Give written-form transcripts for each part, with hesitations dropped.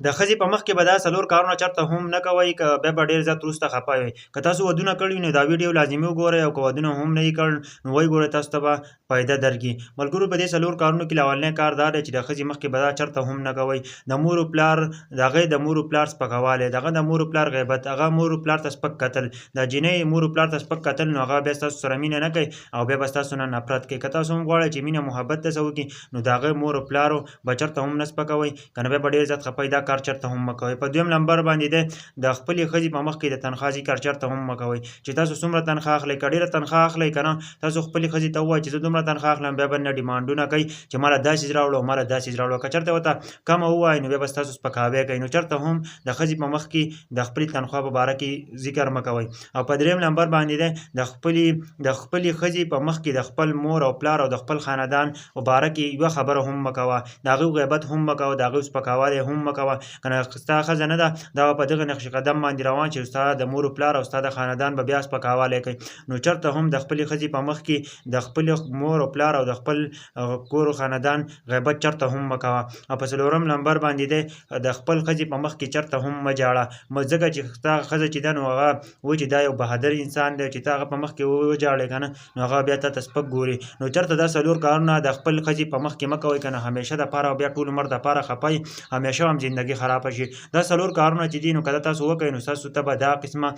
د ښځې په مخ کې به دا څلور کارونه چېرته هم نه کوئ که بیا به ډېر زیات وروسته خفه وئ. که تاسو ودونه کړي نو دا ویډیو لازمي وګورئ او که ودونه هم نه یې کړ نو ویې ګورئ تاسو ته به فایده درکړي. ملګرو په دې څلور کارونو کې اولنی کار دا دی چې د ښځې مخ کې به دا چېرته هم نه کوئ. د مور و پلار د هغې د مور و پلار سپکوالی، د هغه د مور و پلار غیبت، هغه مور و پلار ته سپک کتل، د جینۍ مور و پلار ته سپک کتل نو هغه بیا ستاسو سره مینه نه کوي او بیا به ستاسو نه نفرت کوي. که تاسو هم غواړئ چې مینه محبت درڅه وکړي نو د هغې مور و پلارو به چېرته هم نه سپکوئ، که نه بیا به ډېر زیات خفه دا کار چېرته هم مه کوئ. په دویم نمبر باندې دی د خپلې ښځې په مخ کې د تنخوا ذکر چېرته هم مه کوئ چې تاسو څومره تنخوا اخلئ. که ډېره تنخوا اخلئ که نه تاسو خپلې ښځې ته ووایئ چې زه دومره تنخوا اخلم، بیا به نه ډیمانډونه کوي چې ماله دا څیز راوړه او ماله دا څیز راوړه. که چېرته ورته کمه ووایئ نو بیا به ستاسو سپکاوی کوي. نو چېرته هم د ښځې په مخ کې د خپلې تنخوا په باره کې ذکر مه کوئ. او په دریم نمبر باندې دی د خپلې ښځې په مخ کې د خپل مور او پلار او د خپل خاندان په باره کې یوه خبره هم مه کوه، د هغوی غیبت هم مه کوه، د هغوی سپکاوالی هم مه کوه. که نه ستا ښځه نه ده دا به په دغه نقش قدم باندې روان چې ستا د مور و پلار او ستا د خاندان به بیا سپکاوالی کوي. نو چېرته هم د خپلې ښځې په مخ کې د خپلې مور او پلار او د خپل کور و خاندان غیبت چېرته هم مه کوه. او په څلورم نمبر باندې دی د خپل ښځې په مخ کې چېرته هم مه ژاړه، ځکه چې ستا ښځه چې ده نو هغه وایي چې دا یو بهادر انسان دی چې ته هغه په مخ کې وژاړې که نه نو هغه بیا تا ته سپک ګوري. نو چېرته دا څلور کارونه د خپل ښځې په مخ کې مه کوئ، که نه همیشه دپاره او بیا ټول عمر دپاره خفه یې، همیشه هم زندګي خرابه شي. دا څلور کارونه چې دي نو که تاسو وکړئ نو ستاسو ته به دا قسمه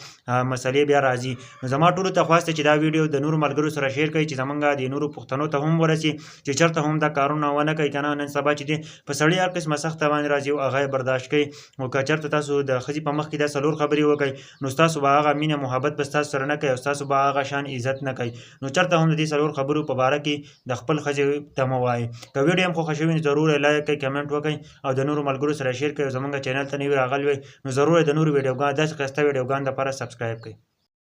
مسلې بیا راځي. نو زما ټولو ته خواست دی چې دا ویډیو د نورو ملګرو سره شیر کړئ چې زمونږ د نورو پښتنو ته هم ورسي چې چېرته هم دا کارونه ونه کوي که نه. نن سبا چې دی په سړي هر قسمه سخته باندې راځي او هغه یې برداشت کوي. او که چېرته تاسو د ښځې په مخ کې دا څلور خبرې وکړئ نو ستاسو به هغه مینه محبت به ستاسو سره نه کوي او ستاسو به هغه شان عزت نه کوي. نو چېرته هم د دې څلور خبرو په باره کې د خپل ښځې ته مه وایئ. که ویډیو هم خوښه شوي نو ضرور یې لایک کړئ، کمنټ وکړئ او د نورو ملګرو سره شیر کړئ او زمونږ چینل ته نوي راغلي وئ نو ضرور یې د نورو ویډیوګانو داسې ښایسته ویډیوګانو دپاره سبسکرایب کړئ.